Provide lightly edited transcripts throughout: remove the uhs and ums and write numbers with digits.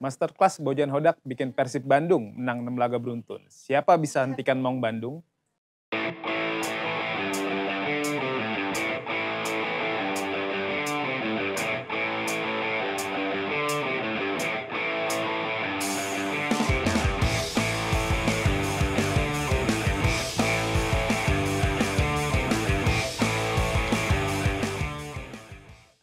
Masterclass Bojan Hodak bikin Persib Bandung menang 6 laga beruntun. Siapa bisa hentikan Maung Bandung?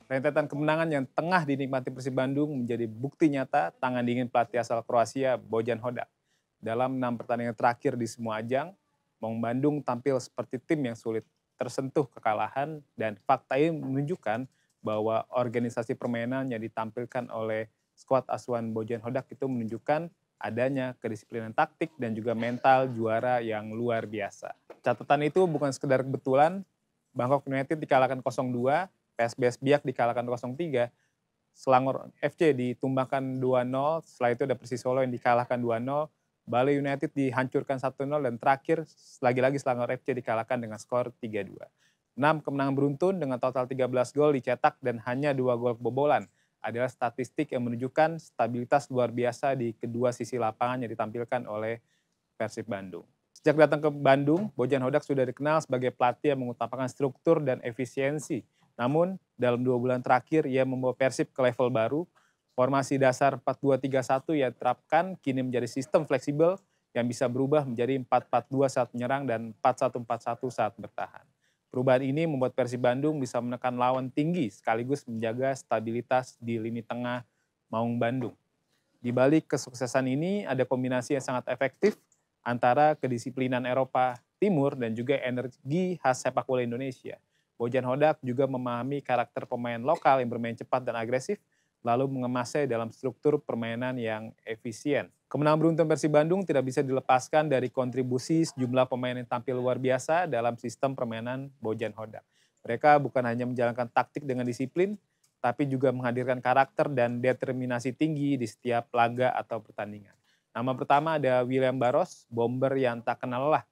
Rentetan kemenangan yang tengah dinikmati Persib Bandung menjadi bukti nyata tangan dingin pelatih asal Kroasia Bojan Hodak. Dalam 6 pertandingan terakhir di semua ajang, Maung Bandung tampil seperti tim yang sulit tersentuh kekalahan dan fakta ini menunjukkan bahwa organisasi permainan yang ditampilkan oleh skuad asuhan Bojan Hodak itu menunjukkan adanya kedisiplinan taktik dan juga mental juara yang luar biasa. Catatan itu bukan sekedar kebetulan, Bangkok United dikalahkan 0-2, PSBS Biak dikalahkan 0-3, Selangor FC ditumbangkan 2-0, setelah itu ada Persis Solo yang dikalahkan 2-0, Bali United dihancurkan 1-0, dan terakhir lagi-lagi Selangor FC dikalahkan dengan skor 3-2. 6 kemenangan beruntun dengan total 13 gol dicetak dan hanya 2 gol kebobolan adalah statistik yang menunjukkan stabilitas luar biasa di kedua sisi lapangan yang ditampilkan oleh Persib Bandung. Sejak datang ke Bandung, Bojan Hodak sudah dikenal sebagai pelatih yang mengutamakan struktur dan efisiensi. Namun, dalam 2 bulan terakhir, ia membawa Persib ke level baru. Formasi dasar 4-2-3-1 yang diterapkan kini menjadi sistem fleksibel yang bisa berubah menjadi 4-4-2 saat menyerang dan 4-1-4-1 saat bertahan. Perubahan ini membuat Persib Bandung bisa menekan lawan tinggi sekaligus menjaga stabilitas di lini tengah Maung Bandung. Di balik kesuksesan ini ada kombinasi yang sangat efektif antara kedisiplinan Eropa Timur dan juga energi khas sepak bola Indonesia. Bojan Hodak juga memahami karakter pemain lokal yang bermain cepat dan agresif, lalu mengemasnya dalam struktur permainan yang efisien. Kemenangan beruntun Persib Bandung tidak bisa dilepaskan dari kontribusi sejumlah pemain yang tampil luar biasa dalam sistem permainan Bojan Hodak. Mereka bukan hanya menjalankan taktik dengan disiplin, tapi juga menghadirkan karakter dan determinasi tinggi di setiap laga atau pertandingan. Nama pertama ada William Barros, bomber yang tak kenal lelah.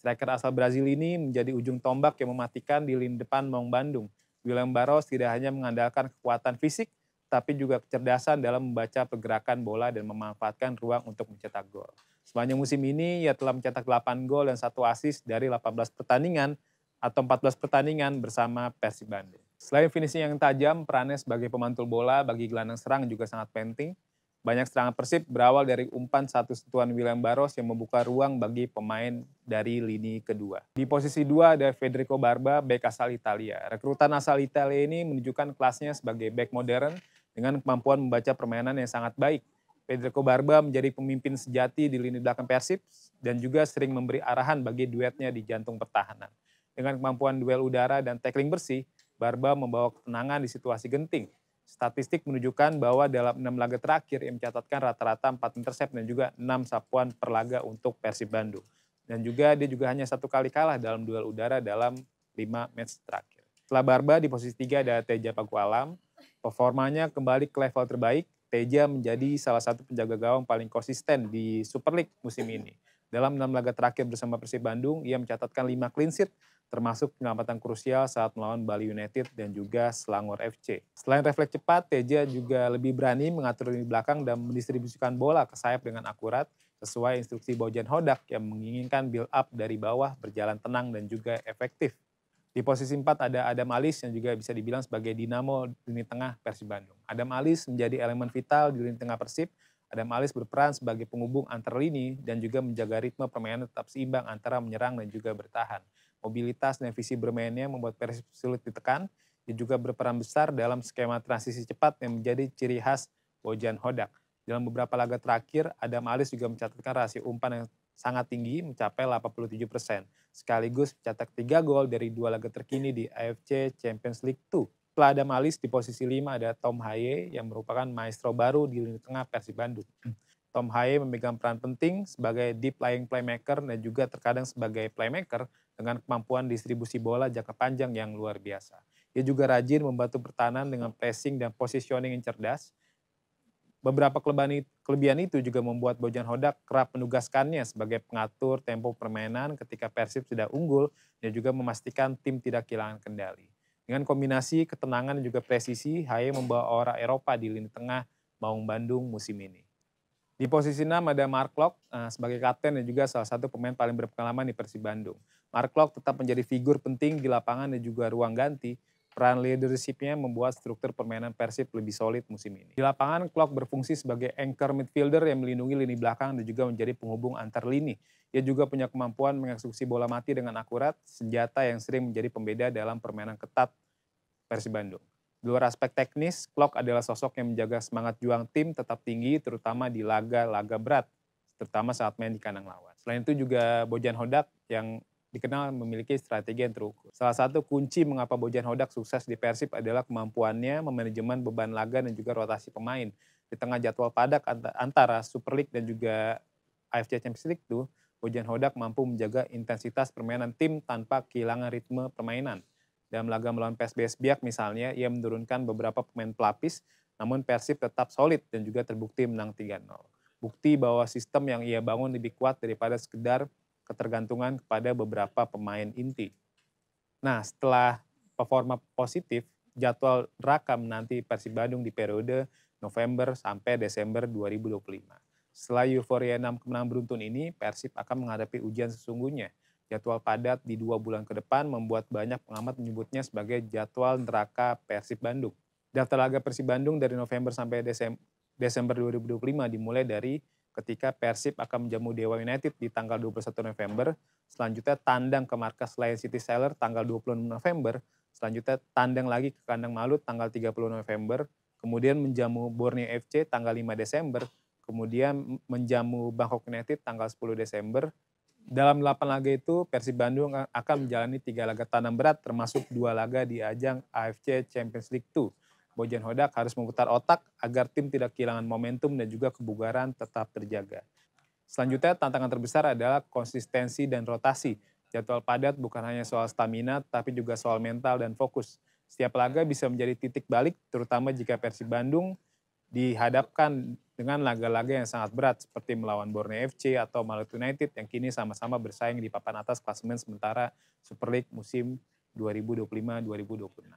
Striker asal Brazil ini menjadi ujung tombak yang mematikan di lini depan Maung Bandung. William Barros tidak hanya mengandalkan kekuatan fisik, tapi juga kecerdasan dalam membaca pergerakan bola dan memanfaatkan ruang untuk mencetak gol. Sepanjang musim ini, ia telah mencetak 8 gol dan 1 assist dari 18 pertandingan atau 14 pertandingan bersama Persib Bandung. Selain finishing yang tajam, perannya sebagai pemantul bola bagi gelandang serang juga sangat penting. Banyak serangan Persib berawal dari umpan satu sentuhan William Barros yang membuka ruang bagi pemain dari lini kedua. Di posisi 2 ada Federico Barba, bek asal Italia. Rekrutan asal Italia ini menunjukkan kelasnya sebagai bek modern dengan kemampuan membaca permainan yang sangat baik. Federico Barba menjadi pemimpin sejati di lini belakang Persib dan juga sering memberi arahan bagi duetnya di jantung pertahanan. Dengan kemampuan duel udara dan tackling bersih, Barba membawa ketenangan di situasi genting. Statistik menunjukkan bahwa dalam 6 laga terakhir ia mencatatkan rata-rata 4 intercept dan juga 6 sapuan per laga untuk Persib Bandung. Dan juga dia juga hanya 1 kali kalah dalam duel udara dalam 5 match terakhir. Setelah Barba di posisi 3 ada Teja Pakualam. Performanya kembali ke level terbaik. Teja menjadi salah satu penjaga gawang paling konsisten di Super League musim ini. Dalam 6 laga terakhir bersama Persib Bandung, ia mencatatkan 5 clean sheet, termasuk penyelamatan krusial saat melawan Bali United dan juga Selangor FC. Selain refleks cepat, Teja juga lebih berani mengatur lini belakang dan mendistribusikan bola ke sayap dengan akurat, sesuai instruksi Bojan Hodak yang menginginkan build up dari bawah berjalan tenang dan juga efektif. Di posisi 4 ada Adam Alis yang juga bisa dibilang sebagai dinamo lini tengah Persib Bandung. Adam Alis menjadi elemen vital di lini tengah Persib. Adam Alis berperan sebagai penghubung antar lini dan juga menjaga ritme permainan tetap seimbang antara menyerang dan juga bertahan. Mobilitas dan visi bermainnya membuat Persib sulit ditekan. Dia juga berperan besar dalam skema transisi cepat yang menjadi ciri khas Bojan Hodak. Dalam beberapa laga terakhir, Adam Alis juga mencatatkan rasio umpan yang sangat tinggi mencapai 87%. Sekaligus mencetak 3 gol dari 2 laga terkini di AFC Champions League 2. Setelah Adam Alis di posisi 5 ada Tom Haye yang merupakan maestro baru di lini tengah Persib Bandung. Tom Haye memegang peran penting sebagai deep lying playmaker dan juga terkadang sebagai playmaker dengan kemampuan distribusi bola jangka panjang yang luar biasa. Dia juga rajin membantu pertahanan dengan pressing dan positioning yang cerdas. Beberapa kelebihan itu juga membuat Bojan Hodak kerap menugaskannya sebagai pengatur tempo permainan ketika Persib sudah unggul dan juga memastikan tim tidak kehilangan kendali. Dengan kombinasi ketenangan dan juga presisi, Haye membawa aura Eropa di lini tengah Maung Bandung musim ini. Di posisi 6 ada Mark Klok sebagai kapten dan juga salah satu pemain paling berpengalaman di Persib Bandung. Mark Klok tetap menjadi figur penting di lapangan dan juga ruang ganti. Peran leadership-nya membuat struktur permainan Persib lebih solid musim ini. Di lapangan, Klok berfungsi sebagai anchor midfielder yang melindungi lini belakang dan juga menjadi penghubung antar lini. Ia juga punya kemampuan mengeksekusi bola mati dengan akurat, senjata yang sering menjadi pembeda dalam permainan ketat Persib Bandung. Di luar aspek teknis, Klok adalah sosok yang menjaga semangat juang tim tetap tinggi, terutama di laga-laga berat, terutama saat main di kandang lawan. Selain itu juga Bojan Hodak yang dikenal memiliki strategi yang terukur. Salah satu kunci mengapa Bojan Hodak sukses di Persib adalah kemampuannya memanajemen beban laga dan juga rotasi pemain. Di tengah jadwal padat antara Super League dan juga AFC Champions League itu, Bojan Hodak mampu menjaga intensitas permainan tim tanpa kehilangan ritme permainan. Dalam laga melawan PSBS Biak misalnya, ia menurunkan beberapa pemain pelapis, namun Persib tetap solid dan juga terbukti menang 3-0. Bukti bahwa sistem yang ia bangun lebih kuat daripada sekedar ketergantungan kepada beberapa pemain inti. Nah, setelah performa positif, jadwal neraka menanti Persib Bandung di periode November sampai Desember 2025. Setelah euforia 6 kemenangan beruntun ini, Persib akan menghadapi ujian sesungguhnya. Jadwal padat di 2 bulan ke depan membuat banyak pengamat menyebutnya sebagai jadwal neraka Persib Bandung. Daftar laga Persib Bandung dari November sampai Desember 2025 dimulai dari ketika Persib akan menjamu Dewa United di tanggal 21 November, selanjutnya tandang ke markas Lion City Sailor tanggal 26 November, selanjutnya tandang lagi ke kandang Malut tanggal 30 November, kemudian menjamu Borneo FC tanggal 5 Desember, kemudian menjamu Bangkok United tanggal 10 Desember. Dalam 8 laga itu, Persib Bandung akan menjalani 3 laga tandang berat termasuk 2 laga di ajang AFC Champions League 2. Bojan Hodak harus memutar otak agar tim tidak kehilangan momentum dan juga kebugaran tetap terjaga. Selanjutnya tantangan terbesar adalah konsistensi dan rotasi. Jadwal padat bukan hanya soal stamina, tapi juga soal mental dan fokus. Setiap laga bisa menjadi titik balik, terutama jika Persib Bandung dihadapkan dengan laga-laga yang sangat berat seperti melawan Borneo FC atau Malut United yang kini sama-sama bersaing di papan atas klasemen sementara Super League musim 2025-2026.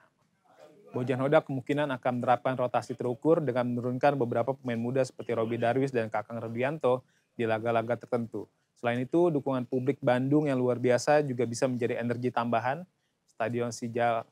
Bojan Hodak kemungkinan akan menerapkan rotasi terukur dengan menurunkan beberapa pemain muda seperti Roby Darwis dan Kakang Rudianto di laga-laga tertentu. Selain itu, dukungan publik Bandung yang luar biasa juga bisa menjadi energi tambahan.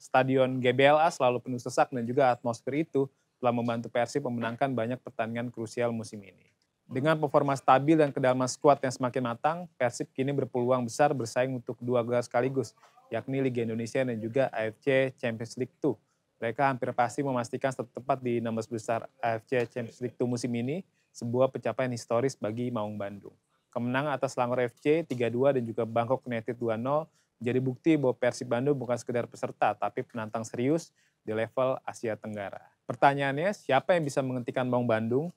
Stadion GBLA selalu penuh sesak dan juga atmosfer itu telah membantu Persib memenangkan banyak pertandingan krusial musim ini. Dengan performa stabil dan kedalaman skuad yang semakin matang, Persib kini berpeluang besar bersaing untuk 2 gelar sekaligus, yakni Liga Indonesia dan juga AFC Champions League 2. Mereka hampir pasti memastikan satu tempat di 16 besar AFC Champions League 2 musim ini, sebuah pencapaian historis bagi Maung Bandung. Kemenangan atas Selangor FC 3-2 dan juga Bangkok United 2-0 menjadi bukti bahwa Persib Bandung bukan sekedar peserta, tapi penantang serius di level Asia Tenggara. Pertanyaannya, siapa yang bisa menghentikan Maung Bandung?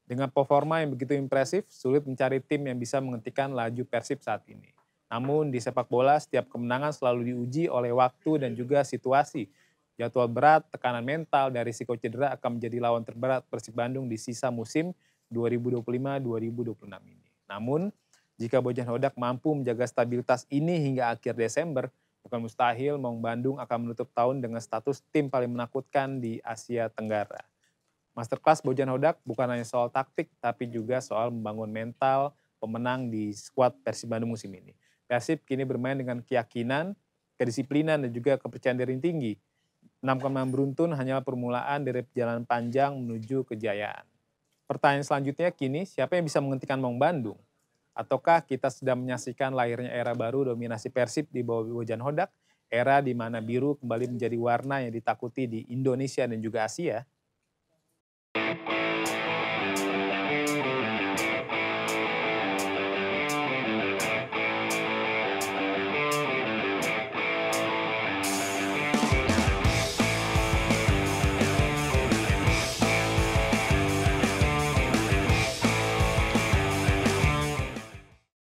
Dengan performa yang begitu impresif, sulit mencari tim yang bisa menghentikan laju Persib saat ini. Namun di sepak bola, setiap kemenangan selalu diuji oleh waktu dan juga situasi. Jadwal berat, tekanan mental, dan risiko cedera akan menjadi lawan terberat Persib Bandung di sisa musim 2025-2026 ini. Namun, jika Bojan Hodak mampu menjaga stabilitas ini hingga akhir Desember, bukan mustahil Maung Bandung akan menutup tahun dengan status tim paling menakutkan di Asia Tenggara. Masterclass Bojan Hodak bukan hanya soal taktik, tapi juga soal membangun mental pemenang di skuad Persib Bandung musim ini. Persib kini bermain dengan keyakinan, kedisiplinan, dan juga kepercayaan diri yang tinggi. 6 kemenangan beruntun hanyalah permulaan dari perjalanan panjang menuju kejayaan. Pertanyaan selanjutnya kini, siapa yang bisa menghentikan Maung Bandung? Ataukah kita sedang menyaksikan lahirnya era baru dominasi Persib di bawah Bojan Hodak, era di mana biru kembali menjadi warna yang ditakuti di Indonesia dan juga Asia?